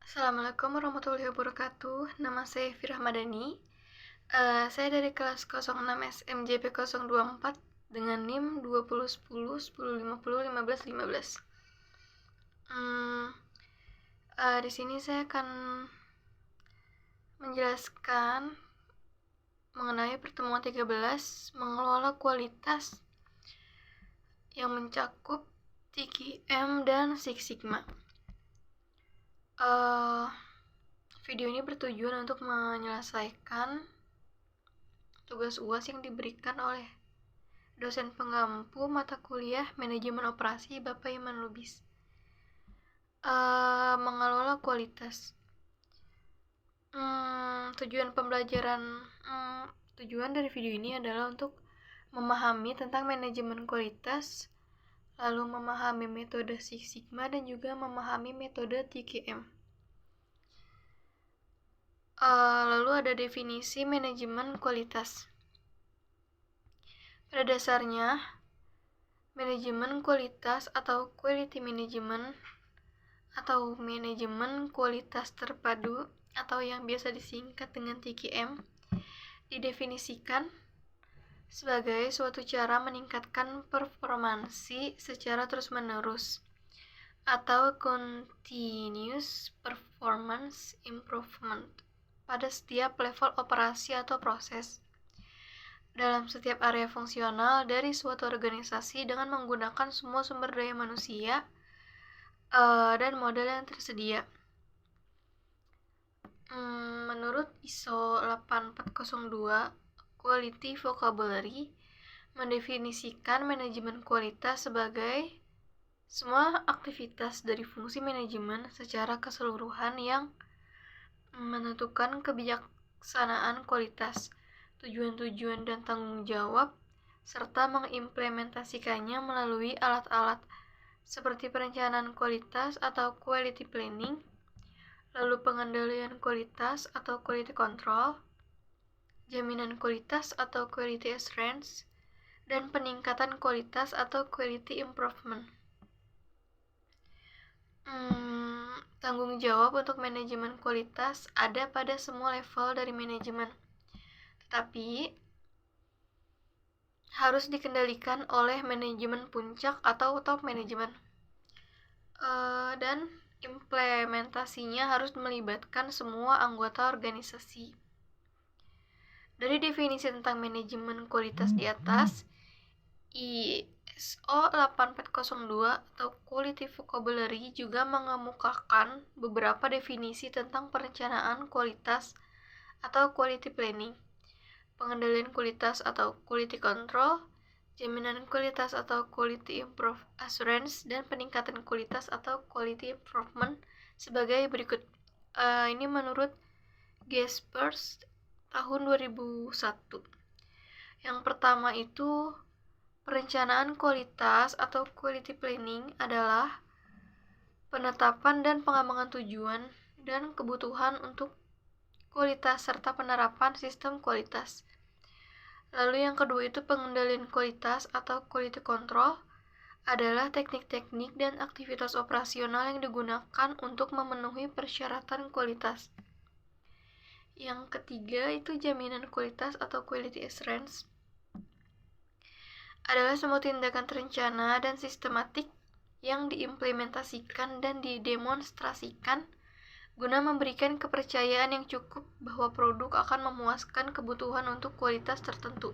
Assalamualaikum warahmatullahi wabarakatuh. Nama saya Firah Madani. Saya dari kelas 06 SMJP 024 dengan NIM 2010 1050 1515. Di sini saya akan menjelaskan mengenai pertemuan 13 mengelola kualitas yang mencakup TQM dan Six Sigma. Video ini bertujuan untuk menyelesaikan tugas UAS yang diberikan oleh dosen pengampu mata kuliah Manajemen Operasi Bapak Iman Lubis. Mengelola kualitas. Tujuan dari video ini adalah untuk memahami tentang manajemen kualitas, lalu memahami metode Six Sigma dan juga memahami metode TQM. Lalu ada definisi manajemen kualitas. Pada dasarnya, manajemen kualitas atau quality management atau manajemen kualitas terpadu atau yang biasa disingkat dengan TQM didefinisikan sebagai suatu cara meningkatkan performansi secara terus-menerus atau continuous performance improvement pada setiap level operasi atau proses dalam setiap area fungsional dari suatu organisasi dengan menggunakan semua sumber daya manusia dan modal yang tersedia. Menurut ISO 8402, Quality Vocabulary mendefinisikan manajemen kualitas sebagai semua aktivitas dari fungsi manajemen secara keseluruhan yang menentukan kebijaksanaan kualitas, tujuan-tujuan dan tanggung jawab, serta mengimplementasikannya melalui alat-alat seperti perencanaan kualitas atau quality planning, lalu pengendalian kualitas atau quality control, jaminan kualitas atau quality assurance, dan peningkatan kualitas atau quality improvement. Tanggung jawab untuk manajemen kualitas ada pada semua level dari manajemen, tetapi harus dikendalikan oleh manajemen puncak atau top manajemen, dan implementasinya harus melibatkan semua anggota organisasi. Dari definisi tentang manajemen kualitas di atas, ISO 8402 atau Quality Vocabulary juga mengemukakan beberapa definisi tentang perencanaan kualitas atau quality planning, pengendalian kualitas atau quality control, jaminan kualitas atau quality assurance, dan peningkatan kualitas atau quality improvement sebagai berikut. Ini menurut Gaspers tahun 2001. Yang pertama itu perencanaan kualitas atau quality planning adalah penetapan dan pengembangan tujuan dan kebutuhan untuk kualitas serta penerapan sistem kualitas. Lalu yang kedua itu pengendalian kualitas atau quality control adalah teknik-teknik dan aktivitas operasional yang digunakan untuk memenuhi persyaratan kualitas. Yang ketiga itu jaminan kualitas atau quality assurance adalah semua tindakan terencana dan sistematik yang diimplementasikan dan didemonstrasikan guna memberikan kepercayaan yang cukup bahwa produk akan memuaskan kebutuhan untuk kualitas tertentu.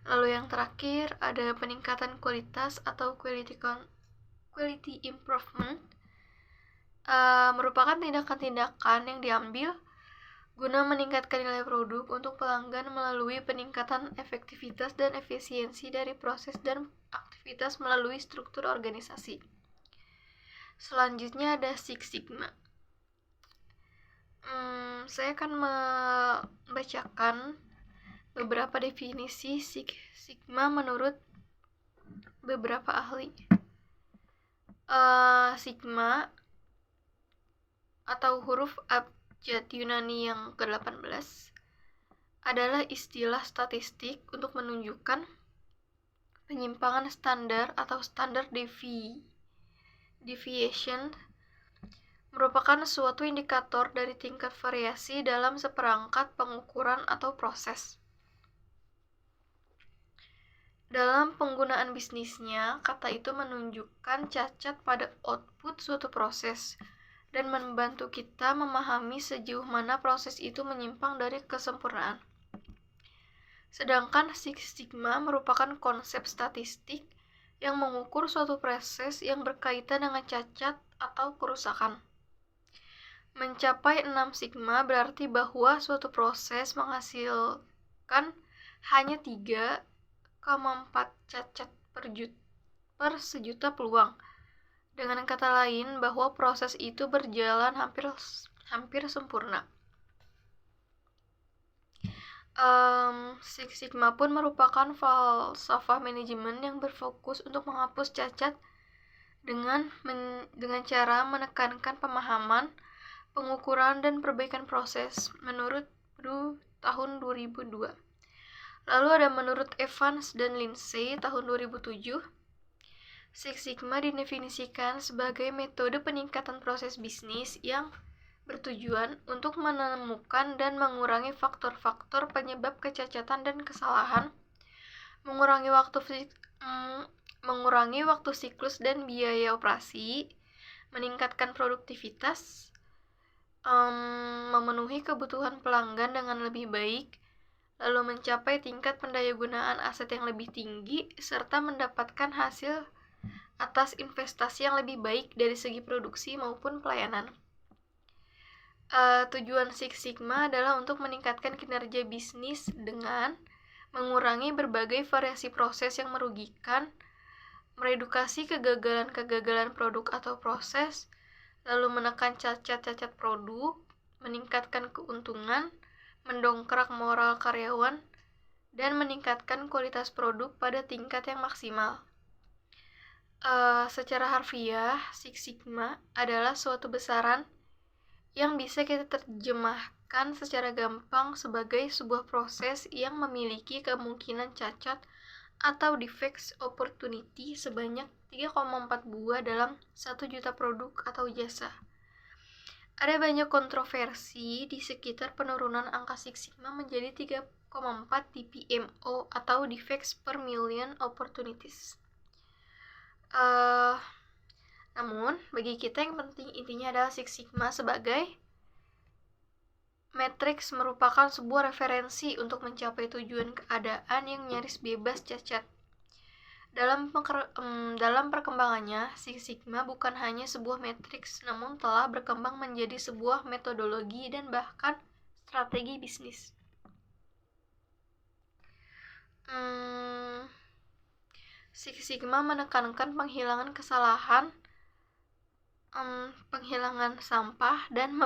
Lalu yang terakhir ada peningkatan kualitas atau quality improvement, merupakan tindakan-tindakan yang diambil guna meningkatkan nilai produk untuk pelanggan melalui peningkatan efektivitas dan efisiensi dari proses dan aktivitas melalui struktur organisasi. Selanjutnya ada Six Sigma. Saya akan membacakan beberapa definisi Six Sigma menurut beberapa ahli. Sigma atau huruf abjad Yunani yang ke-18 adalah istilah statistik untuk menunjukkan penyimpangan standar atau standar deviation merupakan suatu indikator dari tingkat variasi dalam seperangkat pengukuran atau proses. Dalam penggunaan bisnisnya, kata itu menunjukkan cacat pada output suatu proses dan membantu kita memahami sejauh mana proses itu menyimpang dari kesempurnaan. Sedangkan Six Sigma merupakan konsep statistik yang mengukur suatu proses yang berkaitan dengan cacat atau kerusakan. Mencapai 6 sigma berarti bahwa suatu proses menghasilkan hanya 3,4 cacat per sejuta peluang. Dengan kata lain, bahwa proses itu berjalan hampir sempurna. Six Sigma pun merupakan falsafah manajemen yang berfokus untuk menghapus cacat dengan cara menekankan pemahaman, pengukuran, dan perbaikan proses menurut Bru tahun 2002. Lalu ada menurut Evans dan Lindsay tahun 2007. Six Sigma didefinisikan sebagai metode peningkatan proses bisnis yang bertujuan untuk menemukan dan mengurangi faktor-faktor penyebab kecacatan dan kesalahan, mengurangi waktu siklus dan biaya operasi, meningkatkan produktivitas, memenuhi kebutuhan pelanggan dengan lebih baik, lalu mencapai tingkat pendayagunaan aset yang lebih tinggi, serta mendapatkan hasil atas investasi yang lebih baik dari segi produksi maupun pelayanan. Tujuan Six Sigma adalah untuk meningkatkan kinerja bisnis dengan mengurangi berbagai variasi proses yang merugikan, meredukasi kegagalan produk atau proses, lalu menekan cacat-cacat produk, meningkatkan keuntungan, mendongkrak moral karyawan, dan meningkatkan kualitas produk pada tingkat yang maksimal. Secara harfiah, Six Sigma adalah suatu besaran yang bisa kita terjemahkan secara gampang sebagai sebuah proses yang memiliki kemungkinan cacat atau defect opportunity sebanyak 3,4 buah dalam 1 juta produk atau jasa. Ada banyak kontroversi di sekitar penurunan angka Six Sigma menjadi 3,4 DPMO atau defects per million opportunities. Namun, bagi kita yang penting intinya adalah Six Sigma sebagai matriks merupakan sebuah referensi untuk mencapai tujuan keadaan yang nyaris bebas cacat. Dalam perkembangannya, Six Sigma bukan hanya sebuah matriks, namun telah berkembang menjadi sebuah metodologi dan bahkan strategi bisnis. Six Sigma menekankan penghilangan kesalahan, penghilangan sampah, dan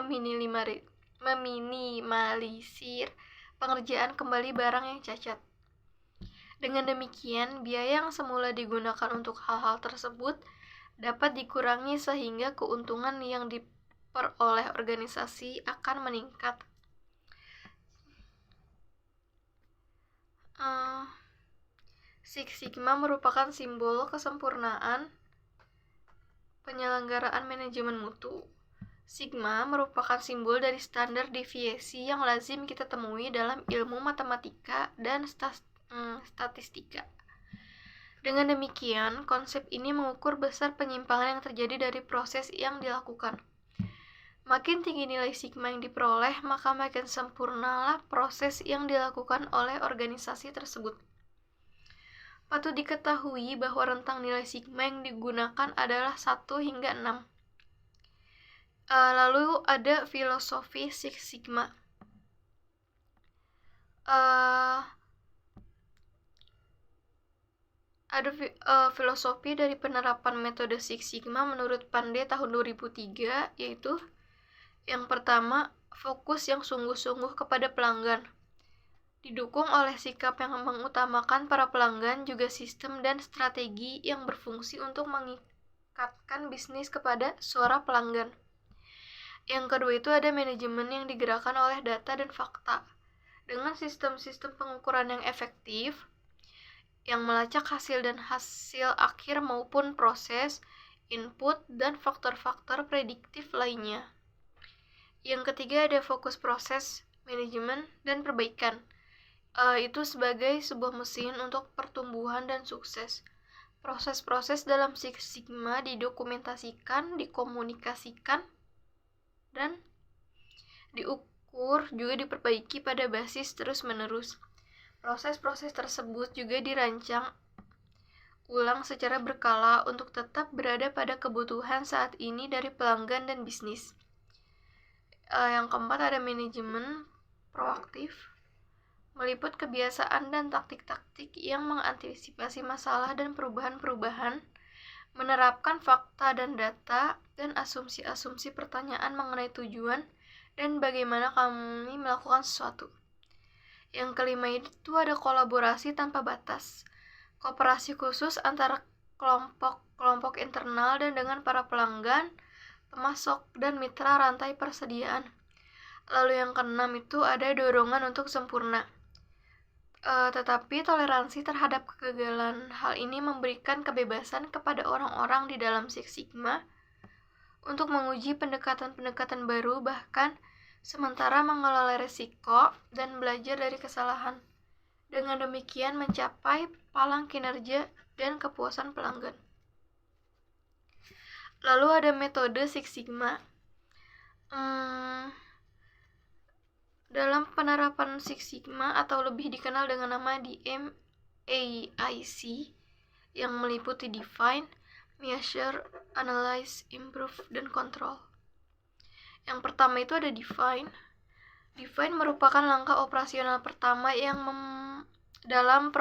meminimalisir pengerjaan kembali barang yang cacat. Dengan demikian, biaya yang semula digunakan untuk hal-hal tersebut dapat dikurangi sehingga keuntungan yang diperoleh organisasi akan meningkat. Six Sigma merupakan simbol kesempurnaan penyelenggaraan manajemen mutu. Sigma merupakan simbol dari standar deviasi yang lazim kita temui dalam ilmu matematika dan statistika. Dengan demikian, konsep ini mengukur besar penyimpangan yang terjadi dari proses yang dilakukan. Makin tinggi nilai sigma yang diperoleh, maka makin sempurnalah proses yang dilakukan oleh organisasi tersebut. Patut diketahui bahwa rentang nilai sigma yang digunakan adalah 1 hingga 6. Lalu ada filosofi Six Sigma. Ada filosofi dari penerapan metode Six Sigma menurut Pandey tahun 2003, yaitu yang pertama, fokus yang sungguh-sungguh kepada pelanggan. Didukung oleh sikap yang mengutamakan para pelanggan, juga sistem dan strategi yang berfungsi untuk mengikatkan bisnis kepada suara pelanggan. Yang kedua itu ada manajemen yang digerakkan oleh data dan fakta. Dengan sistem-sistem pengukuran yang efektif, yang melacak hasil dan hasil akhir maupun proses, input, dan faktor-faktor prediktif lainnya. Yang ketiga ada fokus proses, manajemen, dan perbaikan. Itu sebagai sebuah mesin untuk pertumbuhan dan sukses. Proses-proses dalam Six Sigma didokumentasikan, dikomunikasikan, dan diukur juga diperbaiki pada basis terus-menerus. Proses-proses tersebut juga dirancang ulang secara berkala untuk tetap berada pada kebutuhan saat ini dari pelanggan dan bisnis. Yang keempat ada manajemen proaktif, meliput kebiasaan dan taktik-taktik yang mengantisipasi masalah dan perubahan-perubahan, menerapkan fakta dan data, dan asumsi-asumsi pertanyaan mengenai tujuan dan bagaimana kami melakukan sesuatu. Yang kelima itu ada kolaborasi tanpa batas, kooperasi khusus antara kelompok internal dan dengan para pelanggan, pemasok, dan mitra rantai persediaan. Lalu yang keenam itu ada dorongan untuk sempurna. Tetapi toleransi terhadap kegagalan. Hal ini memberikan kebebasan kepada orang-orang di dalam Six Sigma untuk menguji pendekatan-pendekatan baru, bahkan sementara mengelola risiko dan belajar dari kesalahan. Dengan demikian mencapai palang kinerja dan kepuasan pelanggan. Lalu ada metode Six Sigma. Dalam penerapan Six Sigma atau lebih dikenal dengan nama DMAIC yang meliputi Define, Measure, Analyze, Improve, dan Control. Yang pertama itu ada Define. Define merupakan langkah operasional pertama yang dalam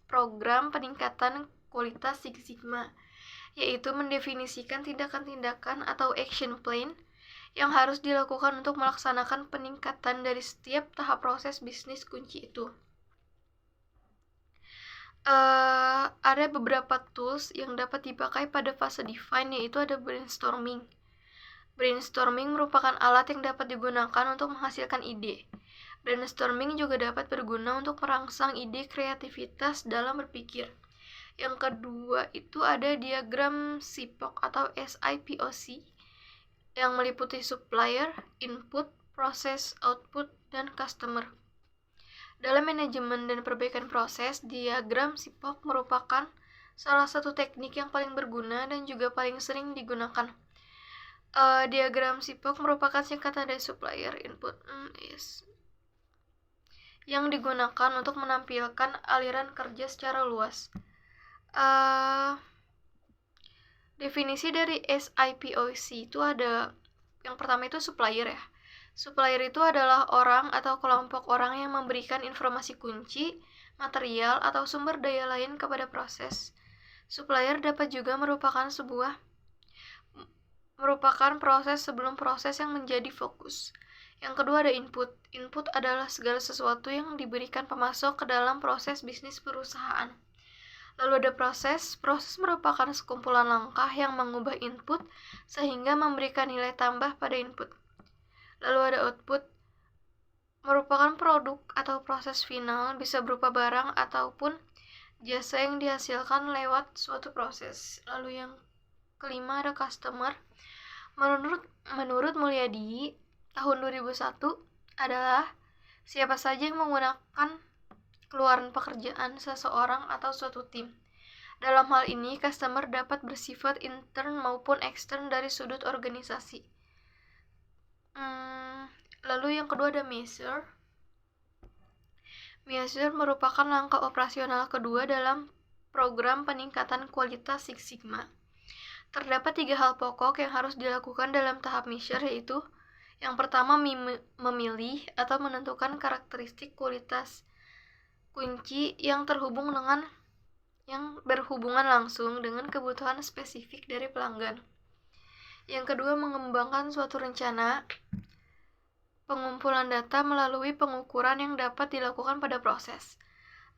program peningkatan kualitas Six Sigma, yaitu mendefinisikan tindakan-tindakan atau action plan yang harus dilakukan untuk melaksanakan peningkatan dari setiap tahap proses bisnis kunci itu. Ada beberapa tools yang dapat dipakai pada fase define, yaitu ada brainstorming. Brainstorming merupakan alat yang dapat digunakan untuk menghasilkan ide. Brainstorming juga dapat berguna untuk merangsang ide kreativitas dalam berpikir. Yang kedua itu ada diagram SIPOC atau SIPOC yang meliputi supplier, input, proses, output, dan customer. Dalam manajemen dan perbaikan proses, diagram SIPOC merupakan salah satu teknik yang paling berguna dan juga paling sering digunakan. Diagram SIPOC merupakan singkatan dari supplier, input, yang digunakan untuk menampilkan aliran kerja secara luas. Definisi dari SIPOC itu ada, yang pertama itu supplier ya. Supplier itu adalah orang atau kelompok orang yang memberikan informasi kunci, material, atau sumber daya lain kepada proses. Supplier dapat juga merupakan proses sebelum proses yang menjadi fokus. Yang kedua ada input. Input adalah segala sesuatu yang diberikan pemasok ke dalam proses bisnis perusahaan. Lalu ada proses. Proses merupakan sekumpulan langkah yang mengubah input sehingga memberikan nilai tambah pada input. Lalu ada output. Merupakan produk atau proses final, bisa berupa barang ataupun jasa yang dihasilkan lewat suatu proses. Lalu yang kelima ada customer. Menurut Mulyadi, tahun 2001 adalah siapa saja yang menggunakan keluaran pekerjaan seseorang atau suatu tim. Dalam hal ini, customer dapat bersifat intern maupun ekstern dari sudut organisasi. Lalu yang kedua ada measure. Measure merupakan langkah operasional kedua dalam program peningkatan kualitas Six Sigma. Terdapat 3 hal pokok yang harus dilakukan dalam tahap measure, yaitu yang pertama memilih atau menentukan karakteristik kualitas kunci yang berhubungan langsung dengan kebutuhan spesifik dari pelanggan. Yang kedua, mengembangkan suatu rencana pengumpulan data melalui pengukuran yang dapat dilakukan pada proses.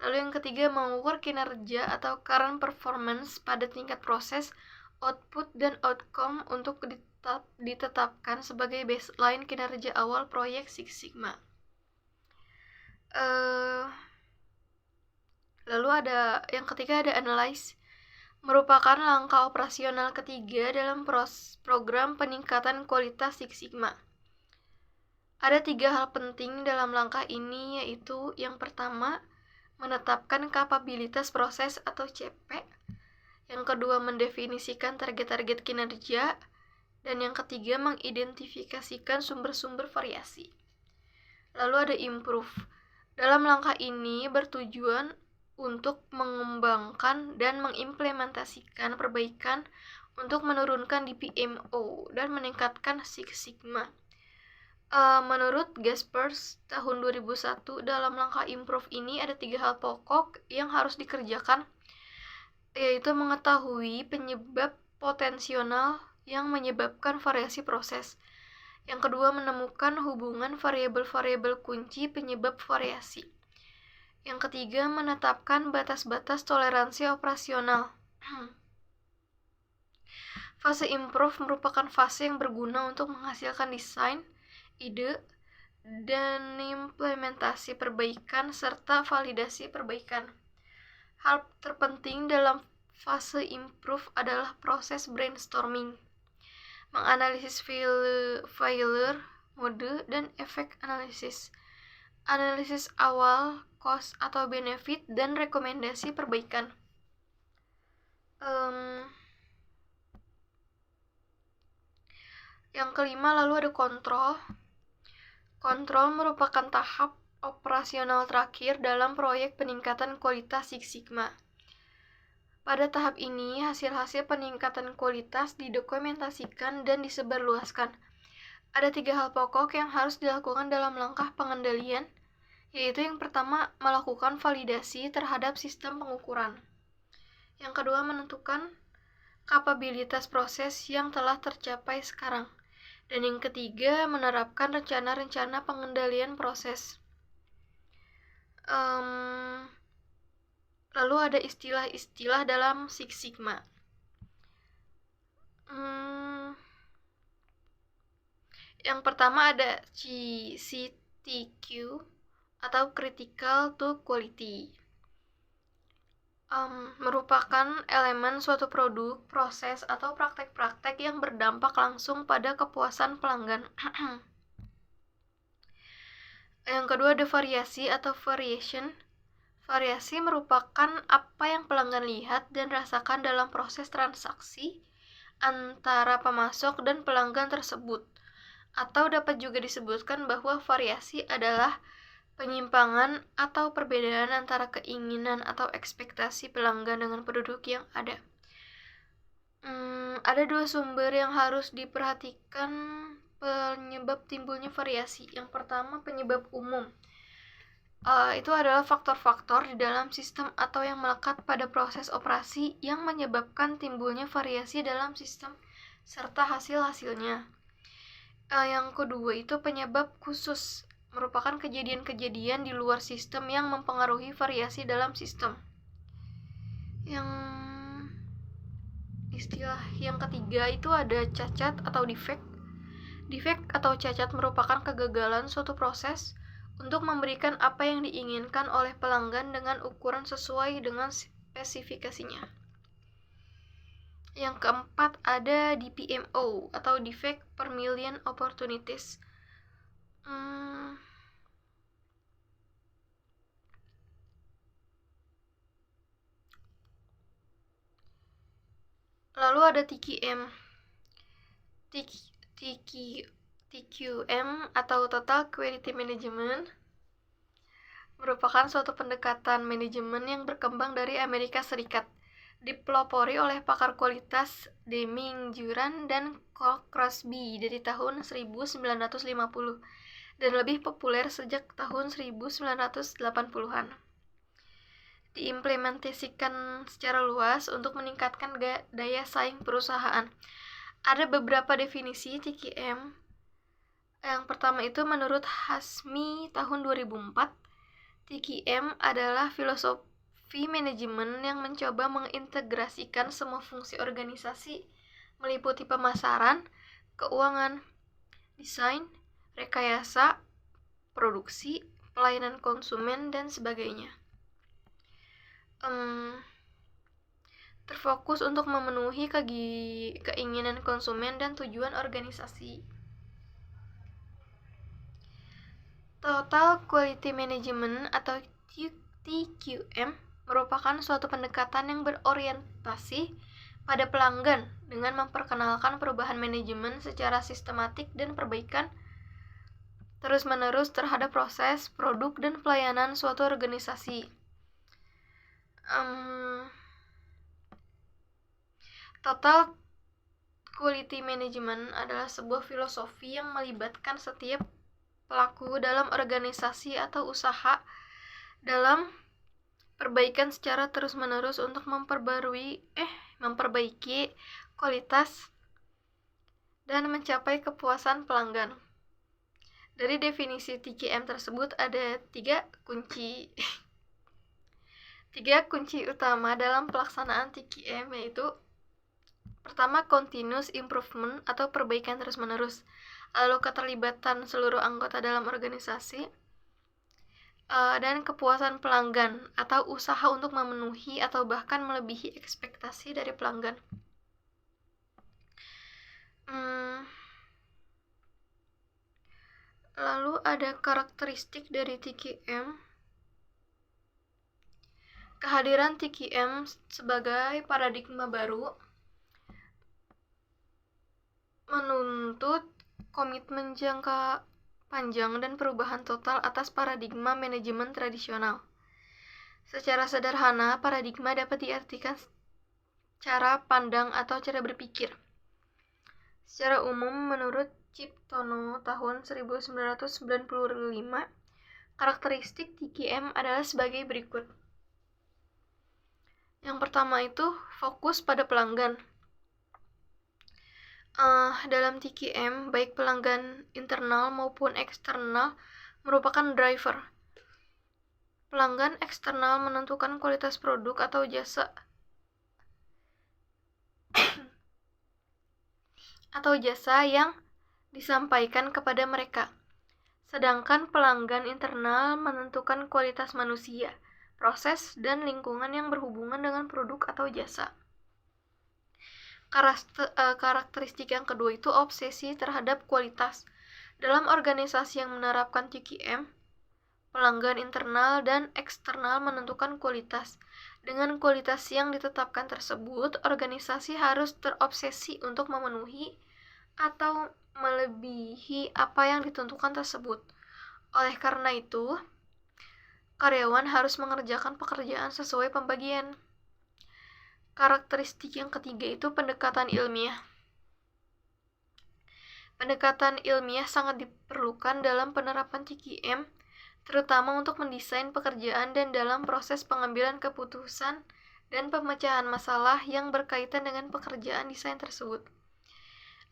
Lalu yang ketiga, mengukur kinerja atau current performance pada tingkat proses, output, dan outcome untuk ditetapkan sebagai baseline kinerja awal proyek Six Sigma. Lalu ada yang ketiga ada analyze, merupakan langkah operasional ketiga dalam program peningkatan kualitas Six Sigma. Ada 3 hal penting dalam langkah ini, yaitu yang pertama, menetapkan kapabilitas proses atau CP. Yang kedua, mendefinisikan target-target kinerja. Dan yang ketiga, mengidentifikasikan sumber-sumber variasi. Lalu ada improve. Dalam langkah ini bertujuan untuk mengembangkan dan mengimplementasikan perbaikan untuk menurunkan DPMO dan meningkatkan Six Sigma. Menurut Gaspers tahun 2001, dalam langkah improve ini ada 3 hal pokok yang harus dikerjakan, yaitu mengetahui penyebab potensial yang menyebabkan variasi proses. Yang kedua, menemukan hubungan variabel-variabel kunci penyebab variasi. Yang ketiga, menetapkan batas-batas toleransi operasional. Fase improve merupakan fase yang berguna untuk menghasilkan desain, ide, dan implementasi perbaikan serta validasi perbaikan. Hal terpenting dalam fase improve adalah proses brainstorming, menganalisis failure mode, dan efek analisis awal, cost atau benefit, dan rekomendasi perbaikan. Yang kelima, lalu ada kontrol. Kontrol merupakan tahap operasional terakhir dalam proyek peningkatan kualitas Six Sigma. Pada tahap ini, hasil-hasil peningkatan kualitas didokumentasikan dan disebarluaskan. Ada 3 hal pokok yang harus dilakukan dalam langkah pengendalian, yaitu yang pertama, melakukan validasi terhadap sistem pengukuran. Yang kedua, menentukan kapabilitas proses yang telah tercapai sekarang. Dan yang ketiga, menerapkan rencana-rencana pengendalian proses. Lalu ada istilah-istilah dalam Six Sigma. Yang pertama ada CTQ atau Critical to Quality. Merupakan elemen suatu produk, proses, atau praktek-praktek yang berdampak langsung pada kepuasan pelanggan. Yang kedua ada variasi atau variation. Variasi merupakan apa yang pelanggan lihat dan rasakan dalam proses transaksi antara pemasok dan pelanggan tersebut. Atau dapat juga disebutkan bahwa variasi adalah penyimpangan atau perbedaan antara keinginan atau ekspektasi pelanggan dengan produk yang ada. Ada 2 sumber yang harus diperhatikan penyebab timbulnya variasi. Yang pertama, penyebab umum. Itu adalah faktor-faktor di dalam sistem atau yang melekat pada proses operasi yang menyebabkan timbulnya variasi dalam sistem serta hasil-hasilnya. Yang kedua itu penyebab khusus, merupakan kejadian-kejadian di luar sistem yang mempengaruhi variasi dalam sistem. Istilah yang ketiga itu ada cacat atau defect. Defect atau cacat merupakan kegagalan suatu proses untuk memberikan apa yang diinginkan oleh pelanggan dengan ukuran sesuai dengan spesifikasinya. Yang keempat ada DPMO atau Defect per Million Opportunities. Lalu ada TQM. TQM atau Total Quality Management merupakan suatu pendekatan manajemen yang berkembang dari Amerika Serikat, dipelopori oleh pakar kualitas Deming Juran dan Crosby dari tahun 1950 dan lebih populer sejak tahun 1980-an. Diimplementasikan secara luas untuk meningkatkan daya saing perusahaan. Ada beberapa definisi TQM. Yang pertama itu menurut Hasmi tahun 2004, TQM adalah filosofi manajemen yang mencoba mengintegrasikan semua fungsi organisasi meliputi pemasaran, keuangan, desain, rekayasa, produksi, pelayanan konsumen, dan sebagainya. terfokus untuk memenuhi keinginan konsumen dan tujuan organisasi. Total Quality Management atau TQM merupakan suatu pendekatan yang berorientasi pada pelanggan dengan memperkenalkan perubahan manajemen secara sistematik dan perbaikan terus-menerus terhadap proses, produk, dan pelayanan suatu organisasi. Total Quality Management adalah sebuah filosofi yang melibatkan setiap pelaku dalam organisasi atau usaha dalam perbaikan secara terus-menerus untuk memperbaiki kualitas dan mencapai kepuasan pelanggan. Dari definisi TQM tersebut ada tiga kunci utama dalam pelaksanaan TQM, yaitu pertama, continuous improvement atau perbaikan terus-menerus, lalu keterlibatan seluruh anggota dalam organisasi, dan kepuasan pelanggan atau usaha untuk memenuhi atau bahkan melebihi ekspektasi dari pelanggan. Lalu ada karakteristik dari TQM. Kehadiran TQM sebagai paradigma baru menuntut komitmen jangka panjang dan perubahan total atas paradigma manajemen tradisional. Secara sederhana, paradigma dapat diartikan cara pandang atau cara berpikir. Secara umum, menurut Ciptono tahun 1995, karakteristik TQM adalah sebagai berikut. Yang pertama itu fokus pada pelanggan. Dalam TQM, baik pelanggan internal maupun eksternal merupakan driver. Pelanggan eksternal menentukan kualitas produk atau jasa yang disampaikan kepada mereka. Sedangkan pelanggan internal menentukan kualitas manusia, proses, dan lingkungan yang berhubungan dengan produk atau jasa. Karakteristik yang kedua itu obsesi terhadap kualitas. Dalam organisasi yang menerapkan TQM, pelanggan internal dan eksternal menentukan kualitas. Dengan kualitas yang ditetapkan tersebut, organisasi harus terobsesi untuk memenuhi atau melebihi apa yang ditentukan tersebut. Oleh karena itu, karyawan harus mengerjakan pekerjaan sesuai pembagian. Karakteristik yang ketiga itu pendekatan ilmiah. Pendekatan ilmiah sangat diperlukan dalam penerapan TQM, terutama untuk mendesain pekerjaan dan dalam proses pengambilan keputusan dan pemecahan masalah yang berkaitan dengan pekerjaan desain tersebut.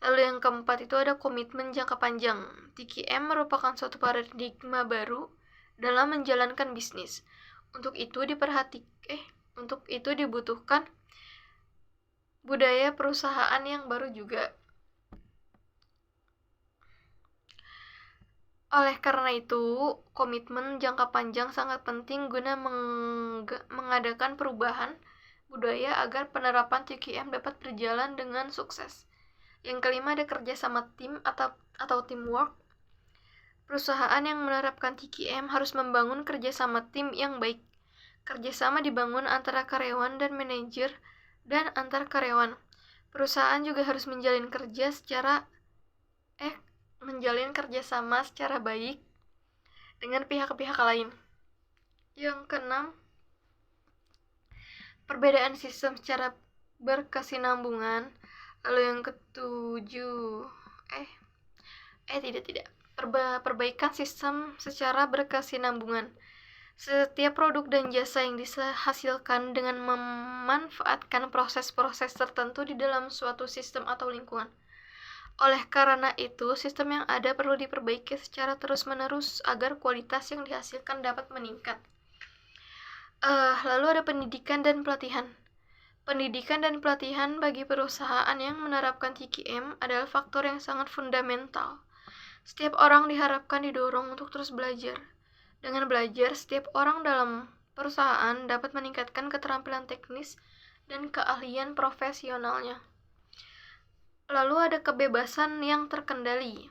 Lalu yang keempat itu ada komitmen jangka panjang. TQM merupakan suatu paradigma baru dalam menjalankan bisnis. Untuk itu dibutuhkan budaya perusahaan yang baru juga. Oleh karena itu, komitmen jangka panjang sangat penting guna mengadakan perubahan budaya agar penerapan TQM dapat berjalan dengan sukses. Yang kelima ada kerjasama tim atau teamwork. Perusahaan yang menerapkan TQM harus membangun kerjasama tim yang baik. Kerjasama dibangun antara karyawan dan manajer dan antar karyawan. Perusahaan juga harus menjalin kerjasama secara baik dengan pihak-pihak lain. Yang keenam, perbedaan sistem secara berkesinambungan. Lalu yang ketujuh, perbaikan sistem secara berkesinambungan. Setiap produk dan jasa yang dihasilkan dengan memanfaatkan proses-proses tertentu di dalam suatu sistem atau lingkungan. Oleh karena itu, sistem yang ada perlu diperbaiki secara terus-menerus agar kualitas yang dihasilkan dapat meningkat. Lalu ada pendidikan dan pelatihan. Pendidikan dan pelatihan bagi perusahaan yang menerapkan TQM adalah faktor yang sangat fundamental. Setiap orang diharapkan didorong untuk terus belajar. Dengan belajar, setiap orang dalam perusahaan dapat meningkatkan keterampilan teknis dan keahlian profesionalnya. Lalu ada kebebasan yang terkendali.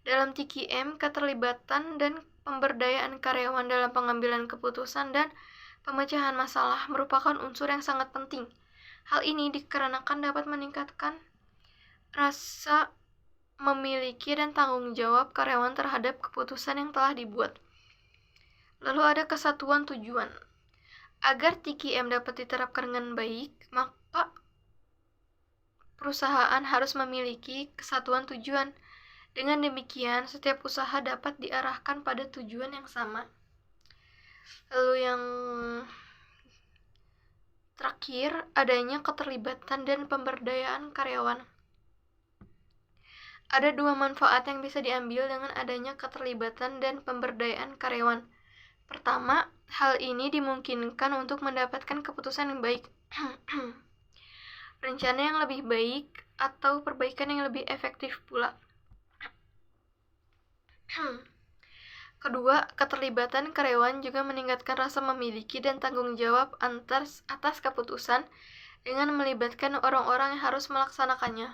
Dalam TKM, keterlibatan dan pemberdayaan karyawan dalam pengambilan keputusan dan pemecahan masalah merupakan unsur yang sangat penting. Hal ini dikarenakan dapat meningkatkan rasa memiliki dan tanggung jawab karyawan terhadap keputusan yang telah dibuat. Lalu ada kesatuan tujuan. Agar TKM dapat diterapkan dengan baik, maka perusahaan harus memiliki kesatuan tujuan. Dengan demikian, setiap usaha dapat diarahkan pada tujuan yang sama. Lalu yang terakhir, adanya keterlibatan dan pemberdayaan karyawan. Ada dua manfaat yang bisa diambil dengan adanya keterlibatan dan pemberdayaan karyawan. Pertama, hal ini dimungkinkan untuk mendapatkan keputusan yang baik, rencana yang lebih baik, atau perbaikan yang lebih efektif pula. Kedua, keterlibatan karyawan juga meningkatkan rasa memiliki dan tanggung jawab atas keputusan dengan melibatkan orang-orang yang harus melaksanakannya.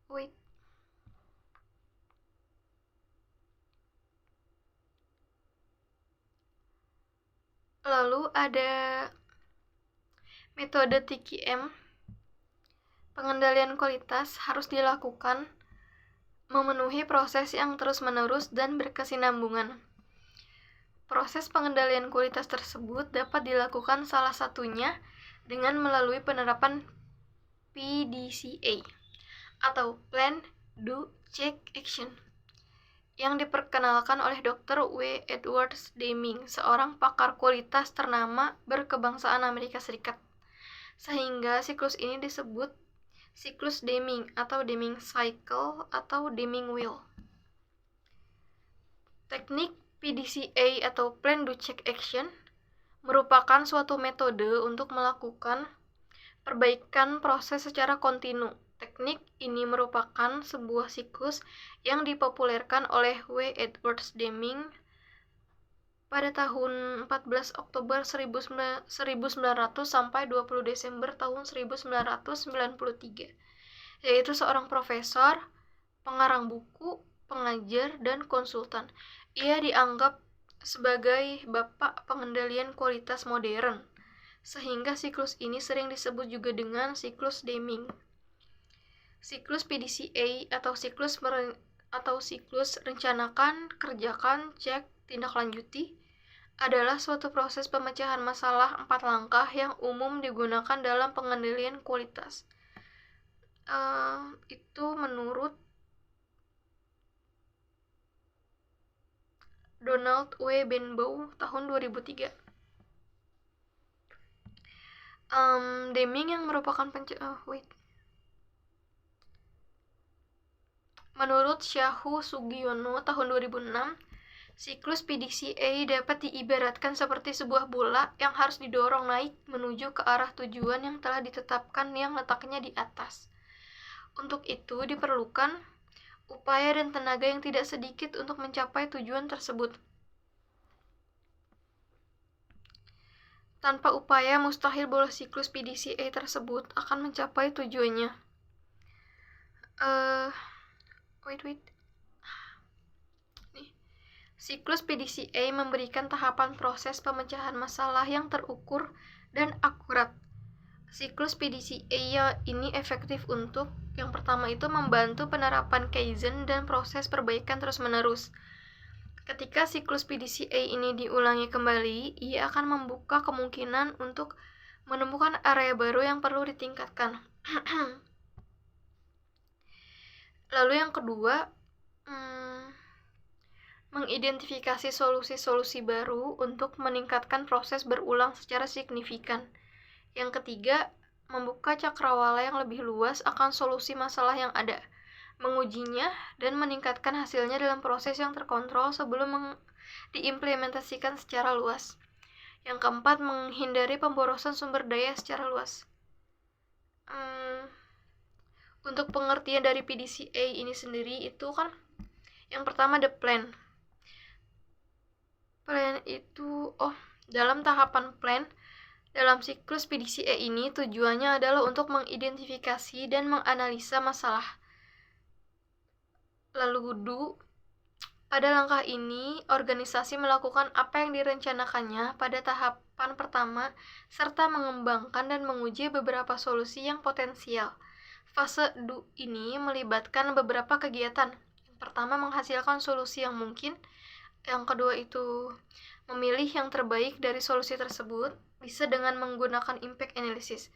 Wait. Lalu ada metode TKM. Pengendalian kualitas harus dilakukan memenuhi proses yang terus-menerus dan berkesinambungan. Proses pengendalian kualitas tersebut dapat dilakukan salah satunya dengan melalui penerapan PDCA atau Plan, Do, Check, Action yang diperkenalkan oleh Dr. W. Edwards Deming, seorang pakar kualitas ternama berkebangsaan Amerika Serikat. Sehingga siklus ini disebut siklus Deming atau Deming Cycle atau Deming Wheel. Teknik PDCA atau Plan, Do, Check, Action merupakan suatu metode untuk melakukan perbaikan proses secara kontinu. Teknik ini merupakan sebuah siklus yang dipopulerkan oleh W. Edwards Deming pada tahun 14 Oktober 1900 sampai 20 Desember tahun 1993, yaitu seorang profesor, pengarang buku, pengajar, dan konsultan. Ia dianggap sebagai bapak pengendalian kualitas modern, sehingga siklus ini sering disebut juga dengan siklus Deming. Siklus PDCA atau siklus rencanakan, kerjakan, cek, tindak lanjuti adalah suatu proses pemecahan masalah 4 langkah yang umum digunakan dalam pengendalian kualitas. Itu menurut Donald W. Benbow tahun 2003. Deming yang merupakan Menurut Syahu Sugiono tahun 2006, siklus PDCA dapat diibaratkan seperti sebuah bola yang harus didorong naik menuju ke arah tujuan yang telah ditetapkan yang letaknya di atas. Untuk itu diperlukan upaya dan tenaga yang tidak sedikit untuk mencapai tujuan tersebut. Tanpa upaya, mustahil bola siklus PDCA tersebut akan mencapai tujuannya. Siklus PDCA memberikan tahapan proses pemecahan masalah yang terukur dan akurat. Siklus PDCA ini efektif untuk yang pertama itu membantu penerapan Kaizen dan proses perbaikan terus-menerus. Ketika siklus PDCA ini diulangi kembali, ia akan membuka kemungkinan untuk menemukan area baru yang perlu ditingkatkan. Lalu yang kedua, mengidentifikasi solusi-solusi baru untuk meningkatkan proses berulang secara signifikan. Yang ketiga, membuka cakrawala yang lebih luas akan solusi masalah yang ada, mengujinya, dan meningkatkan hasilnya dalam proses yang terkontrol sebelum diimplementasikan secara luas. Yang keempat, menghindari pemborosan sumber daya secara luas. Untuk pengertian dari PDCA ini sendiri itu kan yang pertama the plan. Plan itu dalam tahapan plan dalam siklus PDCA ini tujuannya adalah untuk mengidentifikasi dan menganalisa masalah. Lalu pada langkah ini, organisasi melakukan apa yang direncanakannya pada tahapan pertama, serta mengembangkan dan menguji beberapa solusi yang potensial. Fase do ini melibatkan beberapa kegiatan. Yang pertama, menghasilkan solusi yang mungkin. Yang kedua itu memilih yang terbaik dari solusi tersebut, bisa dengan menggunakan impact analysis.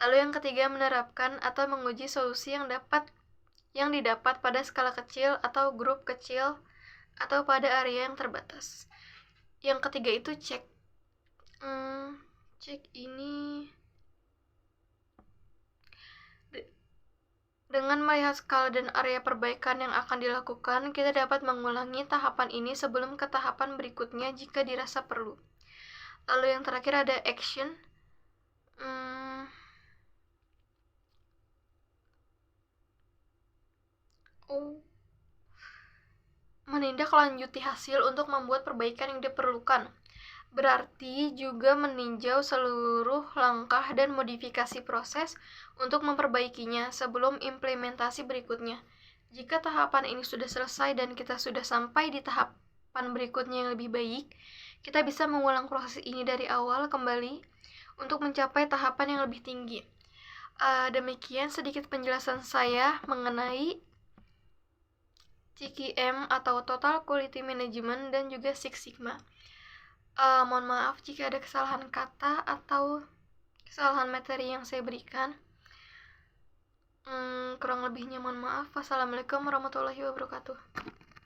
Lalu yang ketiga, menerapkan atau menguji solusi yang didapat pada skala kecil atau grup kecil atau pada area yang terbatas. Yang ketiga itu cek. Cek ini dengan melihat skala dan area perbaikan yang akan dilakukan, kita dapat mengulangi tahapan ini sebelum ke tahapan berikutnya jika dirasa perlu. Lalu yang terakhir ada action. Menindaklanjuti hasil untuk membuat perbaikan yang diperlukan. Berarti juga meninjau seluruh langkah dan modifikasi proses untuk memperbaikinya sebelum implementasi berikutnya. Jika tahapan ini sudah selesai dan kita sudah sampai di tahapan berikutnya yang lebih baik, kita bisa mengulang proses ini dari awal kembali untuk mencapai tahapan yang lebih tinggi. Demikian sedikit penjelasan saya mengenai TQM atau Total Quality Management dan juga Six Sigma. Mohon maaf jika ada kesalahan kata atau kesalahan materi yang saya berikan. Kurang lebihnya mohon maaf. Wassalamualaikum warahmatullahi wabarakatuh.